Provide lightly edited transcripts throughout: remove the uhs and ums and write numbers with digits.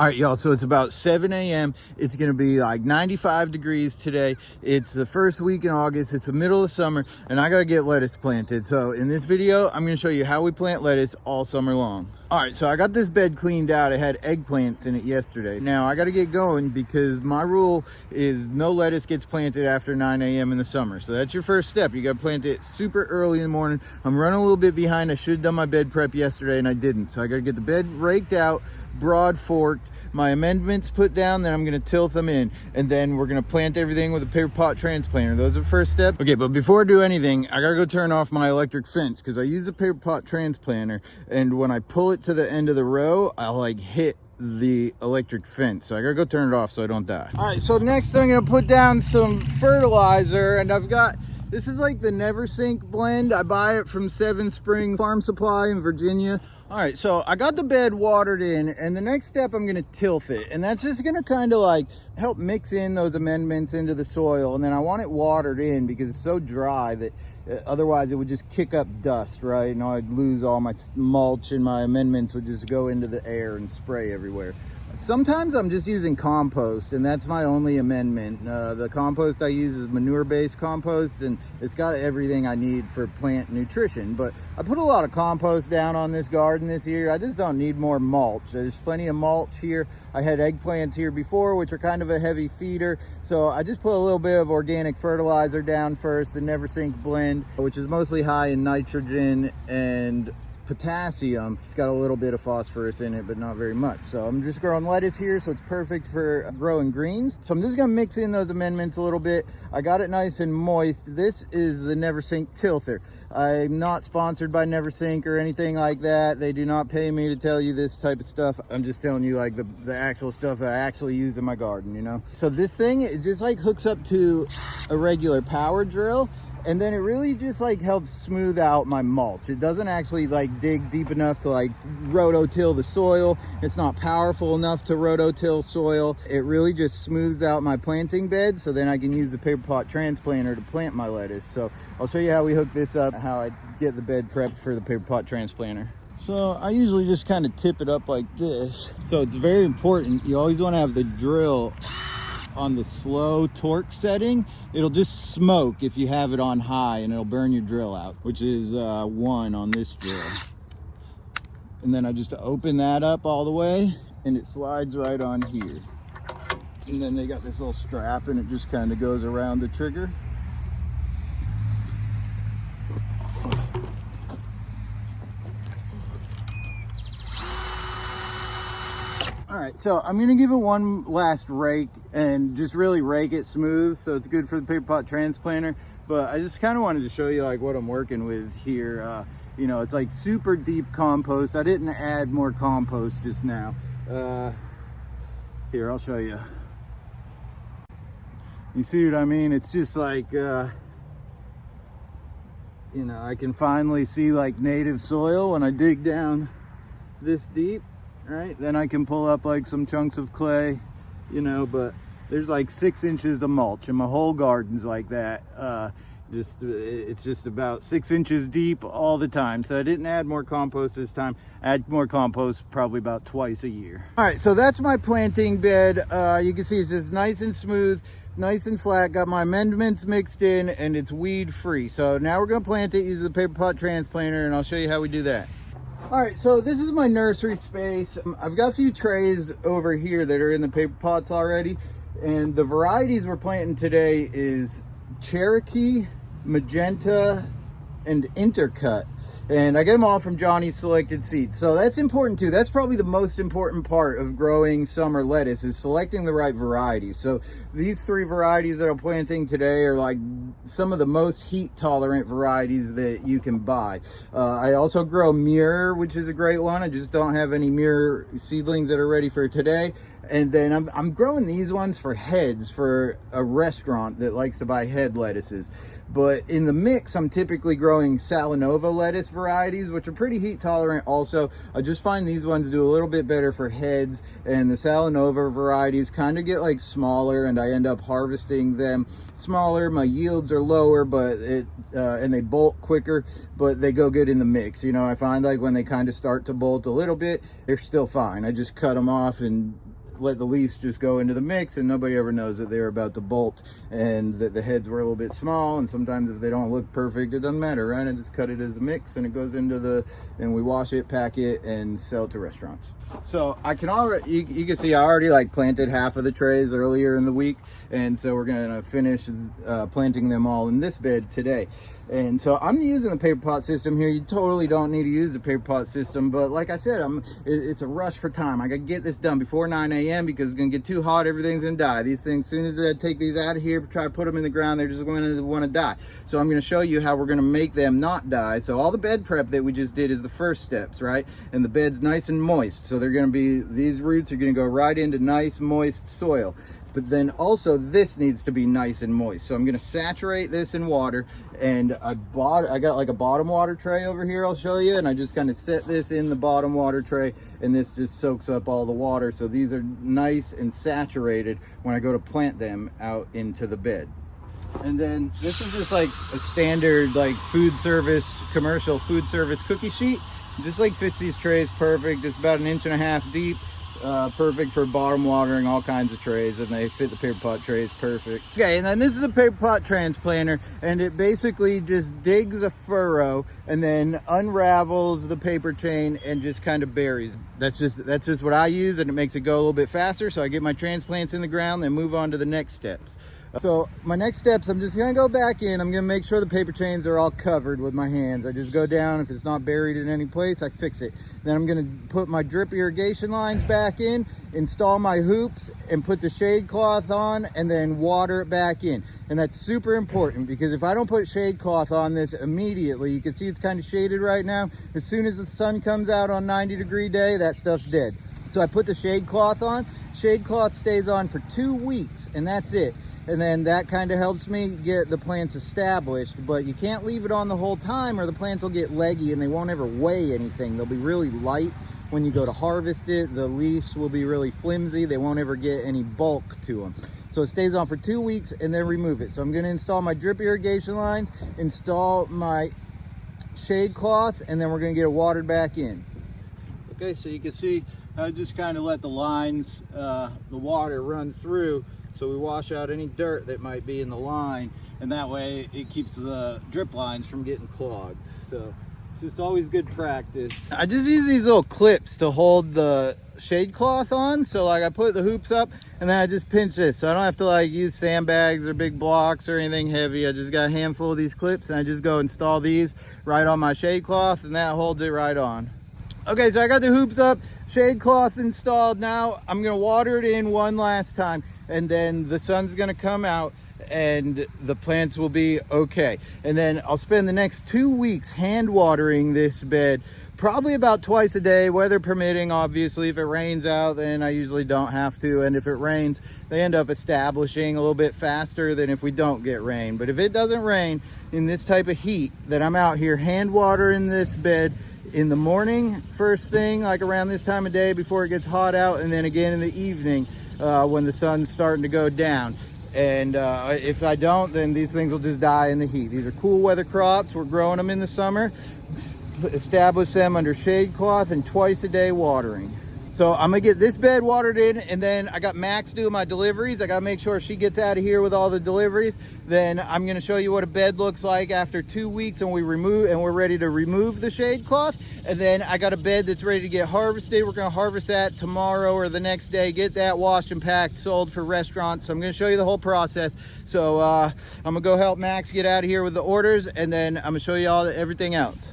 All right, y'all, so it's about 7 a.m. It's gonna be like 95 degrees today. It's the first week in August. It's the middle of summer, and I gotta get lettuce planted. So in this video, I'm gonna show you how we plant lettuce all summer long. All right, so I got this bed cleaned out. It had eggplants in it yesterday. Now I gotta get going because my rule is no lettuce gets planted after 9 a.m. in the summer. So that's your first step. You gotta plant it super early in the morning. I'm running a little bit behind. I should have done my bed prep yesterday and I didn't. So I gotta get the bed raked out, broad forked, my amendments put down, then I'm gonna tilt them in, and then we're gonna plant everything with a paper pot transplanter. Those are the first steps. Okay, but before I do anything, I gotta go turn off my electric fence because I use a paper pot transplanter, and when I pull it to the end of the row, I'll like hit the electric fence. So I gotta go turn it off so I don't die. All right, so next I'm gonna put down some fertilizer, and I've got, this is like the Never Sink blend. I buy it from Seven Springs Farm Supply in Virginia. All right, so I got the bed watered in, and the next step I'm gonna tilth it, and that's just gonna kind of like help mix in those amendments into the soil. And then I want it watered in because it's so dry that otherwise it would just kick up dust, right? And I'd lose all my mulch, and my amendments would just go into the air and spray everywhere. Sometimes I'm just using compost, and that's my only amendment. The compost I use is manure-based compost, and it's got everything I need for plant nutrition. But I put a lot of compost down on this garden this year. I just don't need more mulch. There's plenty of mulch here. I had eggplants here before, which are kind of a heavy feeder. So I just put a little bit of organic fertilizer down first, the Never Sink blend, which is mostly high in nitrogen and potassium. It's got a little bit of phosphorus in it, but not very much. So I'm just growing lettuce here, so it's perfect for growing greens. So I'm just gonna mix in those amendments a little bit. I got it nice and moist. This is the Never Sink tilther. I'm not sponsored by Never Sink or anything like that. They do not pay me to tell you this type of stuff. I'm just telling you like the actual stuff I actually use in my garden, you know? So this thing, it just like hooks up to a regular power drill, and then it really just like helps smooth out my mulch. It doesn't actually like dig deep enough to like rototill the soil. It's not powerful enough to rototill soil. It really just smooths out my planting bed, so then I can use the paper pot transplanter to plant my lettuce. So I'll show you how we hook this up, how I get the bed prepped for the paper pot transplanter. So I usually just kind of tip it up like this. So it's very important. You always want to have the drill on the slow torque setting. It'll just smoke if you have it on high, and it'll burn your drill out, which is 1 on this drill. And then I just open that up all the way, and it slides right on here. And then they got this little strap, and it just kind of goes around the trigger. All right, so I'm gonna give it one last rake and just really rake it smooth so it's good for the paper pot transplanter. But I just kind of wanted to show you like what I'm working with here. You know, it's like super deep compost. I didn't add more compost just now. Here, I'll show you. You see what I mean? It's just like, you know, I can finally see like native soil when I dig down this deep. Right, then I can pull up like some chunks of clay, you know, but there's like 6 inches of mulch, and my whole garden's like that. It's just about 6 inches deep all the time. So I didn't add more compost this time. Add more compost probably about twice a year. All right, so that's my planting bed. You can see it's just nice and smooth, nice and flat. Got my amendments mixed in, and it's weed free. So now we're gonna plant it using the paper pot transplanter, and I'll show you how we do that. All right, so this is my nursery space. I've got a few trays over here that are in the paper pots already, and the varieties we're planting today is Cherokee, Magenta, and Intercut. And I get them all from Johnny's Selected Seeds. So that's important too. That's probably the most important part of growing summer lettuce, is selecting the right varieties. So these 3 varieties that I'm planting today are like some of the most heat tolerant varieties that you can buy. I also grow Mirror, which is a great one. I just don't have any Mirror seedlings that are ready for today. And then I'm growing these ones for heads, for a restaurant that likes to buy head lettuces. But in the mix, I'm typically growing Salanova lettuce varieties, which are pretty heat tolerant also. I just find these ones do a little bit better for heads, and the Salanova varieties kind of get like smaller, and I end up harvesting them smaller. My yields are lower, but and they bolt quicker, but they go good in the mix. You know, I find like when they kind of start to bolt a little bit, they're still fine. I just cut them off and let the leaves just go into the mix, and nobody ever knows that they're about to bolt and that the heads were a little bit small. And sometimes if they don't look perfect, it doesn't matter, right? I just cut it as a mix and it goes into and we wash it, pack it, and sell to restaurants. So I can already, you can see I already like planted half of the trays earlier in the week, and so we're gonna finish planting them all in this bed today. And so I'm using the paper pot system here. You totally don't need to use the paper pot system, but like I said, it's a rush for time. I gotta get this done before 9 a.m. because it's gonna get too hot, everything's gonna die. These things, as soon as I take these out of here, try to put them in the ground, they're just gonna wanna die. So I'm gonna show you how we're gonna make them not die. So all the bed prep that we just did is the first steps, right? And the bed's nice and moist. So they're gonna be, these roots are gonna go right into nice, moist soil. But then also this needs to be nice and moist. So I'm gonna saturate this in water, and I got like a bottom water tray over here, I'll show you, and I just kind of set this in the bottom water tray, and this just soaks up all the water. So these are nice and saturated when I go to plant them out into the bed. And then this is just like a standard like food service, commercial food service cookie sheet. Just like fits these trays perfect. It's about 1.5 inches deep. Perfect for bottom watering all kinds of trays, and they fit the paper pot trays perfect. Okay, and then this is a paper pot transplanter, and it basically just digs a furrow and then unravels the paper chain and just kind of buries. That's just what I use, and it makes it go a little bit faster. So I get my transplants in the ground, then move on to the next steps. So my next steps, I'm just gonna go back in. I'm gonna make sure the paper chains are all covered with my hands. I just go down. If it's not buried in any place, I fix it. Then I'm gonna put my drip irrigation lines back in, install my hoops, and put the shade cloth on, and then water it back in. And that's super important, because if I don't put shade cloth on this immediately, you can see it's kind of shaded right now. As soon as the sun comes out on 90-degree day, that stuff's dead. So I put the shade cloth on. Shade cloth stays on for 2 weeks, and that's it. And then that kind of helps me get the plants established, but you can't leave it on the whole time or the plants will get leggy and they won't ever weigh anything. They'll be really light when you go to harvest it. The leaves will be really flimsy. They won't ever get any bulk to them. So it stays on for 2 weeks and then remove it. So I'm going to install my drip irrigation lines, install my shade cloth, and then we're going to get it watered back in. Okay, so you can see I just kind of let the lines, the water run through. So we wash out any dirt that might be in the line, and that way it keeps the drip lines from getting clogged. So it's just always good practice. I just use these little clips to hold the shade cloth on. So like I put the hoops up and then I just pinch this. So I don't have to like use sandbags or big blocks or anything heavy. I just got a handful of these clips and I just go install these right on my shade cloth, and that holds it right on. Okay, so I got the hoops up, shade cloth installed. Now I'm gonna water it in one last time, and then the sun's gonna come out and the plants will be okay. And then I'll spend the next 2 weeks hand watering this bed, probably about twice a day, weather permitting. Obviously, if it rains out, then I usually don't have to. And if it rains, they end up establishing a little bit faster than if we don't get rain. But if it doesn't rain in this type of heat, then I'm out here hand watering this bed in the morning, first thing, like around this time of day before it gets hot out, and then again in the evening when the sun's starting to go down. And if I don't, then these things will just die in the heat. These are cool weather crops. We're growing them in the summer. Establish them under shade cloth and twice a day watering. So I'm gonna get this bed watered in, and then I got Max doing my deliveries. I gotta make sure she gets out of here with all the deliveries. Then I'm gonna show you what a bed looks like after 2 weeks, and we're ready to remove the shade cloth. And then I got a bed that's ready to get harvested. We're gonna harvest that tomorrow or the next day, get that washed and packed, sold for restaurants. So I'm gonna show you the whole process. So I'm gonna go help Max get out of here with the orders, and then I'm gonna show you everything else.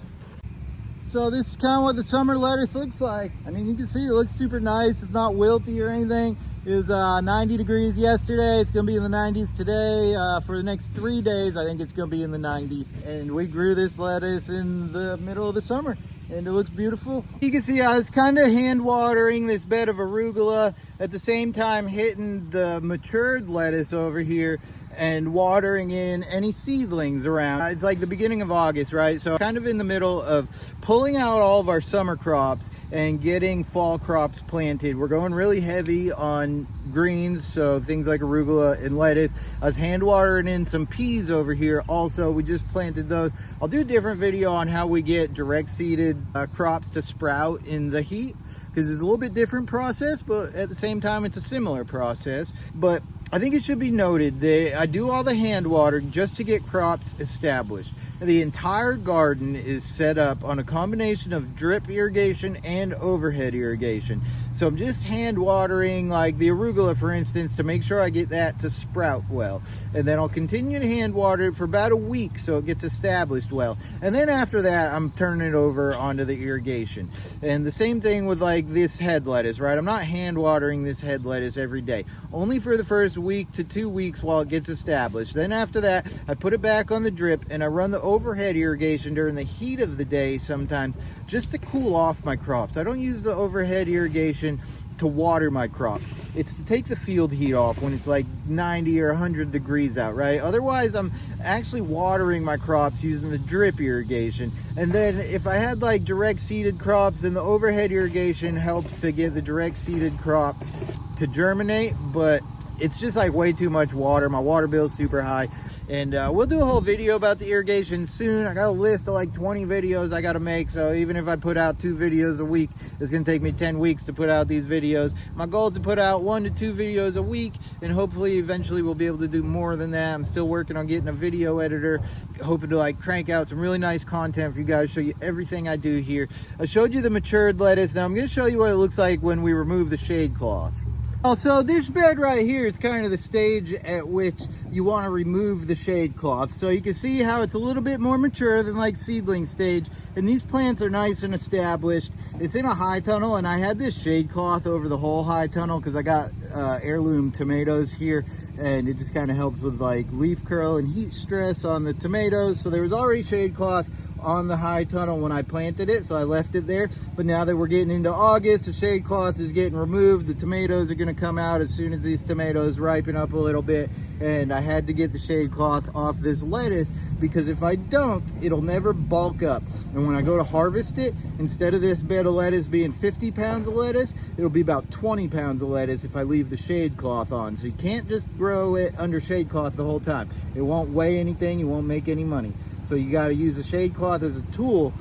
So this is kind of what the summer lettuce looks like. I mean, you can see it looks super nice. It's not wilty or anything. It was 90 degrees yesterday. It's gonna be in the 90s today. For the next 3 days, I think it's gonna be in the 90s. And we grew this lettuce in the middle of the summer, and it looks beautiful. You can see how it's kind of hand watering this bed of arugula, at the same time hitting the matured lettuce over here and watering in any seedlings around. It's like the beginning of August, right? So kind of in the middle of pulling out all of our summer crops and getting fall crops planted. We're going really heavy on greens, so things like arugula and lettuce. I was hand watering in some peas over here also. We just planted those. I'll do a different video on how we get direct seeded crops to sprout in the heat, because it's a little bit different process, but at the same time it's a similar process. But I think it should be noted that I do all the hand watering just to get crops established. The entire garden is set up on a combination of drip irrigation and overhead irrigation. So I'm just hand watering like the arugula, for instance, to make sure I get that to sprout well. And then I'll continue to hand water it for about a week so it gets established well. And then after that, I'm turning it over onto the irrigation. And the same thing with like this head lettuce, right? I'm not hand watering this head lettuce every day, only for the first week to 2 weeks while it gets established. Then after that, I put it back on the drip and I run the overhead irrigation during the heat of the day sometimes, just to cool off my crops. I don't use the overhead irrigation to water my crops. It's to take the field heat off when it's like 90 or 100 degrees out, right? Otherwise, I'm actually watering my crops using the drip irrigation. And then if I had like direct seeded crops, then the overhead irrigation helps to get the direct seeded crops to germinate, but it's just like way too much water. My water bill is super high. And we'll do a whole video about the irrigation soon. I got a list of like 20 videos I got to make. So even if I put out 2 videos a week, it's going to take me 10 weeks to put out these videos. My goal is to put out 1 to 2 videos a week. And hopefully eventually we'll be able to do more than that. I'm still working on getting a video editor, hoping to like crank out some really nice content for you guys, show you everything I do here. I showed you the matured lettuce. Now I'm going to show you what it looks like when we remove the shade cloth. Also, this bed right here is kind of the stage at which you want to remove the shade cloth. So you can see how it's a little bit more mature than like seedling stage. And these plants are nice and established. It's in a high tunnel, and I had this shade cloth over the whole high tunnel because I got heirloom tomatoes here. And it just kind of helps with like leaf curl and heat stress on the tomatoes. So there was already shade cloth on the high tunnel when I planted it, so I left it there. But now that we're getting into August, the shade cloth is getting removed. The tomatoes are going to come out as soon as these tomatoes ripen up a little bit, and I had to get the shade cloth off this lettuce because if I don't, it'll never bulk up. And when I go to harvest it, instead of this bed of lettuce being 50 pounds of lettuce, it'll be about 20 pounds of lettuce if I leave the shade cloth on. So you can't just grow it under shade cloth the whole time. It won't weigh anything, you won't make any money. So you got to use the shade cloth as a tool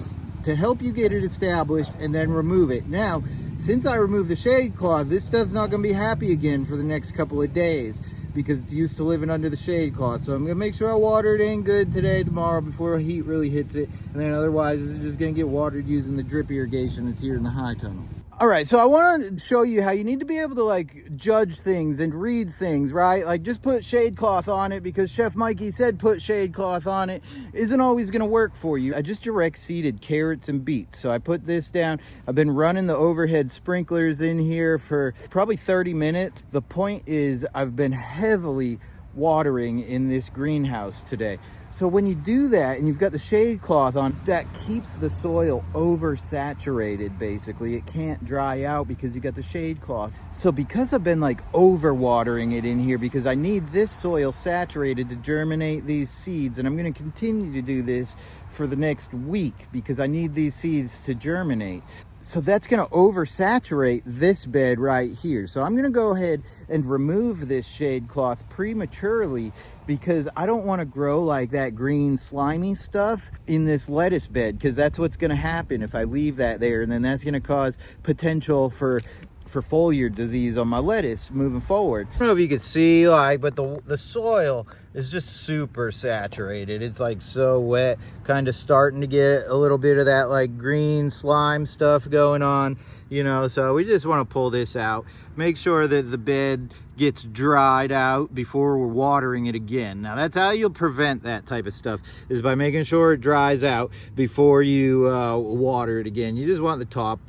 to help you get it established and then remove it. Now, since I removed the shade cloth, this stuff's not going to be happy again for the next couple of days because it's used to living under the shade cloth. So I'm going to make sure I water it in good today, tomorrow, before heat really hits it. And then otherwise, it's just going to get watered using the drip irrigation that's here in the high tunnel. All right, so I want to show you how you need to be able to like judge things and read things, right? Like just put shade cloth on it because Chef Mikey said put shade cloth on it isn't always going to work for you. I just direct seeded carrots and beets. So I put this down. I've been running the overhead sprinklers in here for probably 30 minutes. The point is I've been heavily watering in this greenhouse today. So when you do that and you've got the shade cloth on, that keeps the soil oversaturated basically. It can't dry out because you got the shade cloth. So because I've been like over watering it in here because I need this soil saturated to germinate these seeds, and I'm going to continue to do this for the next week because I need these seeds to germinate. So that's going to oversaturate this bed right here. So I'm going to go ahead and remove this shade cloth prematurely because I don't want to grow like that green slimy stuff in this lettuce bed, because that's what's going to happen if I leave that there, and then that's going to cause potential for foliar disease on my lettuce moving forward. I don't know if you can see, like, but the soil is just super saturated. It's like so wet, kind of starting to get a little bit of that like green slime stuff going on, you know. So we just want to pull this out, make sure that the bed gets dried out before we're watering it again. Now that's how you'll prevent that type of stuff, is by making sure it dries out before you water it again. You just want the top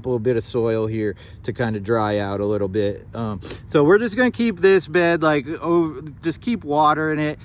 little bit of soil here to kind of dry out a little bit. So we're just going to keep this bed like just keep watering it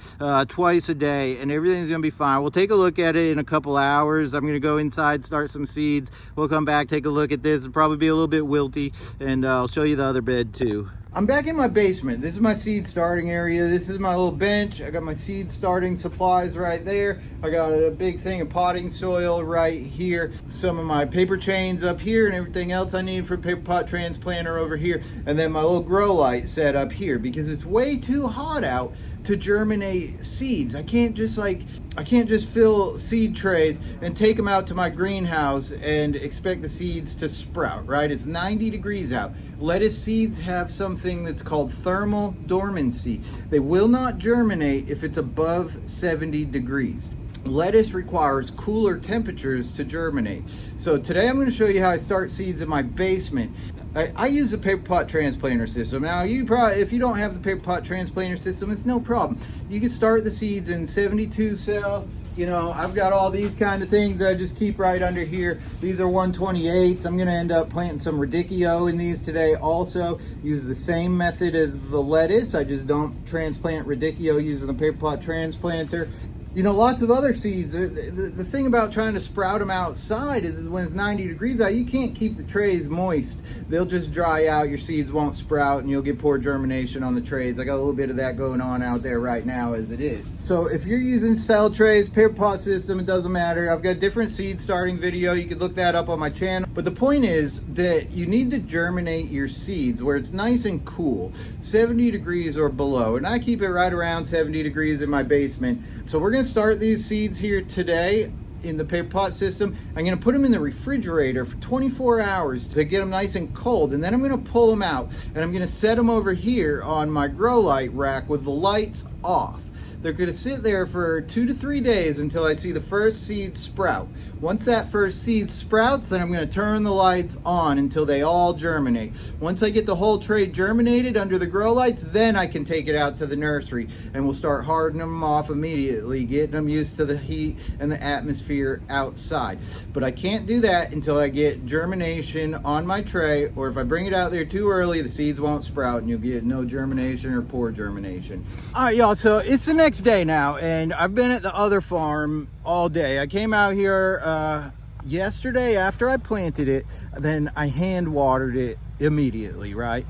twice a day, and everything's going to be fine. We'll take a look at it in a couple hours. I'm going to go inside, start some seeds. We'll come back, take a look at this. It'll probably be a little bit wilty, and I'll show you the other bed too. I'm back in my basement. This is my seed starting area. This is my little bench. I got my seed starting supplies right there. I got a big thing of potting soil right here. Some of my paper chains up here and everything else I need for paper pot transplanter over here. And then my little grow light set up here because it's way too hot out to germinate seeds. I can't just like I can't just fill seed trays and take them out to my greenhouse and expect the seeds to sprout, right? It's 90 degrees out. Lettuce seeds have something that's called thermal dormancy. They will not germinate if it's above 70 degrees. Lettuce requires cooler temperatures to germinate. So today I'm going to show you how I start seeds in my basement. I use a paper pot transplanter system. Now, if you don't have the paper pot transplanter system, it's no problem. You can start the seeds in 72 cell. You know, I've got all these kind of things that I just keep right under here. These are 128s. I'm going to end up planting some radicchio in these today also. Use the same method as the lettuce. I just don't transplant radicchio using the paper pot transplanter. You know, lots of other seeds, the thing about trying to sprout them outside is when it's 90 degrees out, you can't keep the trays moist. They'll just dry out, your seeds won't sprout, and you'll get poor germination on the trays. I got a little bit of that going on out there right now as it is. So if you're using cell trays, paper pot system, it doesn't matter. I've got different seed starting video. You can look that up on my channel. But the point is that you need to germinate your seeds where it's nice and cool, 70 degrees or below. And I keep it right around 70 degrees in my basement. So we're going to start these seeds here today in the paper pot system. I'm going to put them in the refrigerator for 24 hours to get them nice and cold, and then I'm going to pull them out and I'm going to set them over here on my grow light rack with the lights off. They're going to sit there for 2 to 3 days until I see the first seed sprout. Once that first seed sprouts, then I'm going to turn the lights on until they all germinate. Once I get the whole tray germinated under the grow lights, then I can take it out to the nursery and we'll start hardening them off immediately, getting them used to the heat and the atmosphere outside. But I can't do that until I get germination on my tray, or if I bring it out there too early, the seeds won't sprout and you'll get no germination or poor germination. All right, y'all, so it's the next day now and I've been at the other farm all day. I came out here yesterday after I planted it, then I hand watered it immediately, right?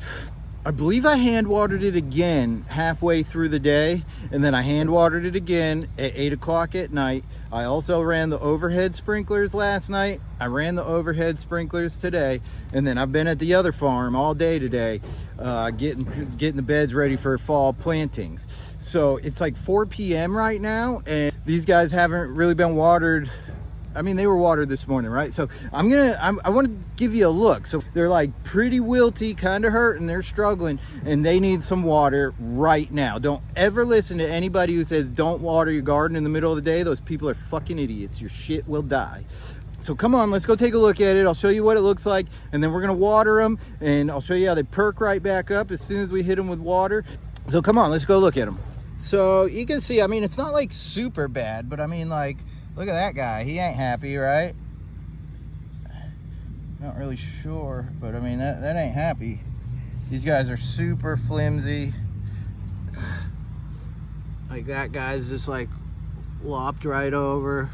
I believe I hand watered it again halfway through the day, and then I hand watered it again at 8 o'clock at night. I also ran the overhead sprinklers last night. I ran the overhead sprinklers today, and then I've been at the other farm all day today, getting the beds ready for fall plantings. So it's like 4 p.m. right now, and these guys haven't really been watered. I mean, they were watered this morning, right? So I want to give you a look. So they're like pretty wilty, kind of hurting, they're struggling, and they need some water right now. Don't ever listen to anybody who says don't water your garden in the middle of the day. Those people are fucking idiots. Your shit will die. So come on, let's go take a look at it. I'll show you what it looks like, and then we're gonna water them, and I'll show you how they perk right back up as soon as we hit them with water. So come on, let's go look at them. So you can see, I mean, it's not like super bad, but I mean, like, look at that guy. He ain't happy, right? Not really sure, but I mean, that ain't happy. These guys are super flimsy. Like that guy's just like lopped right over.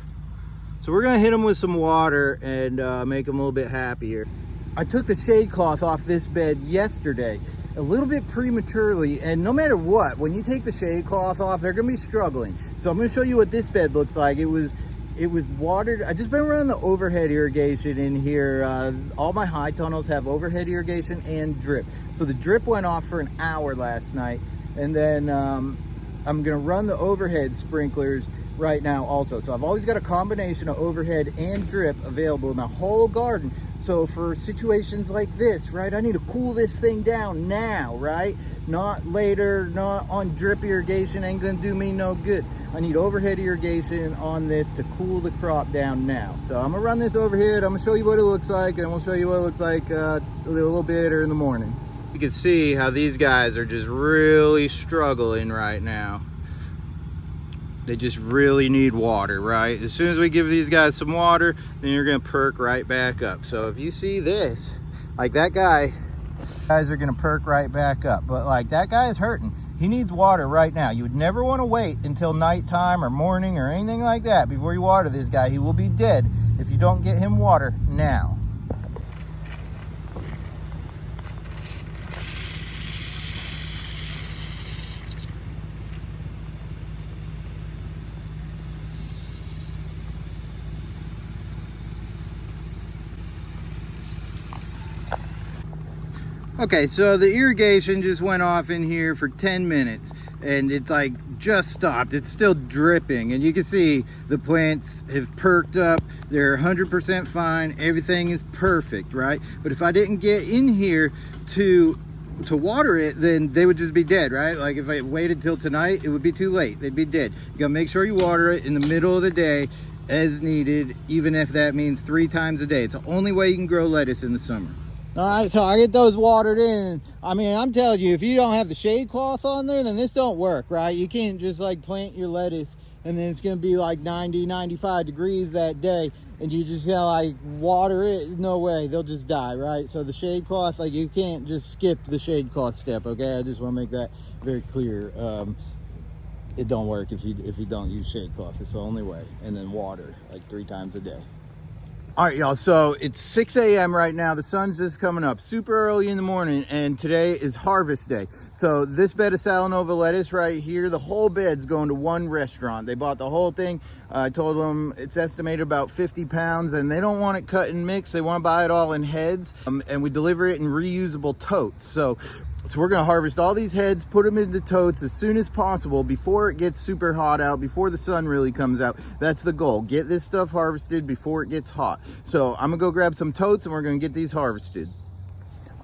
So we're gonna hit them with some water and make them a little bit happier. I took the shade cloth off this bed yesterday, a little bit prematurely, and no matter what, when you take the shade cloth off, they're gonna be struggling. So I'm gonna show you what this bed looks like. It was watered. I just been running the overhead irrigation in here. All my high tunnels have overhead irrigation and drip. So the drip went off for an hour last night, and then I'm gonna run the overhead sprinklers right now also. So I've always got a combination of overhead and drip available in my whole garden. So for situations like this, right, I need to cool this thing down now, right? Not later, not on drip irrigation, ain't gonna do me no good. I need overhead irrigation on this to cool the crop down now. So I'm gonna run this overhead, I'm gonna show you what it looks like, and we'll show you what it looks like a little bit later in the morning. You can see how these guys are just really struggling right now. They just really need water, right? As soon as we give these guys some water, then you're gonna perk right back up. So if you see this, like that guy, guys are gonna perk right back up. But like that guy is hurting. He needs water right now. You would never wanna wait until nighttime or morning or anything like that before you water this guy. He will be dead if you don't get him water now. Okay, so the irrigation just went off in here for 10 minutes and it's like just stopped. It's still dripping and you can see the plants have perked up. They're 100% fine. Everything is perfect, right? But if I didn't get in here to water it, then they would just be dead, right? Like if I waited till tonight, it would be too late. They'd be dead. You gotta make sure you water it in the middle of the day as needed, even if that means 3 times a day. It's the only way you can grow lettuce in the summer. All right, so I get those watered in. I mean, I'm telling you, if you don't have the shade cloth on there, then this don't work, right? You can't just like plant your lettuce and then it's gonna be like 90, 95 degrees that day and you just gotta like water it. No way, they'll just die, right? So the shade cloth, like you can't just skip the shade cloth step, okay? I just wanna make that very clear. It don't work if you don't use shade cloth. It's the only way. And then water like 3 times a day. All right, y'all, so it's 6 a.m. right now. The sun's just coming up super early in the morning, and today is harvest day. So this bed of Salanova lettuce right here, the whole bed's going to one restaurant. They bought the whole thing. I told them it's estimated about 50 pounds, and they don't want it cut and mixed. They want to buy it all in heads, and we deliver it in reusable totes. So we're gonna harvest all these heads, put them into totes as soon as possible before it gets super hot out, before the sun really comes out. That's the goal. Get this stuff harvested before it gets hot. So I'm gonna go grab some totes and we're gonna get these harvested.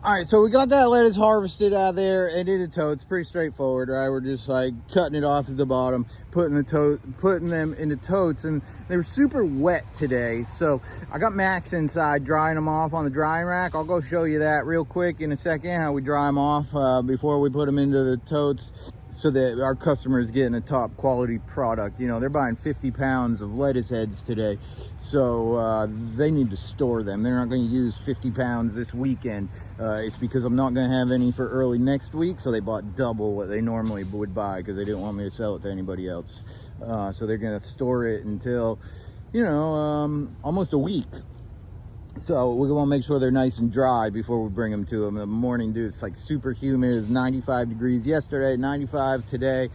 All right, so we got that lettuce harvested out of there and into totes. Pretty straightforward, right? We're just like cutting it off at the bottom, putting them into totes, and they were super wet today. So I got Max inside drying them off on the drying rack. I'll go show you that real quick in a second, how we dry them off before we put them into the totes, so that our customers getting a top quality product. You know, they're buying 50 pounds of lettuce heads today, so they need to store them. They're not going to use 50 pounds this weekend. It's because I'm not going to have any for early next week, so they bought double what they normally would buy because they didn't want me to sell it to anybody else. So they're going to store it until, you know, almost a week. So we want to make sure they're nice and dry before we bring them to them. The morning dew, it's like super humid. It's 95 degrees yesterday, 95 today.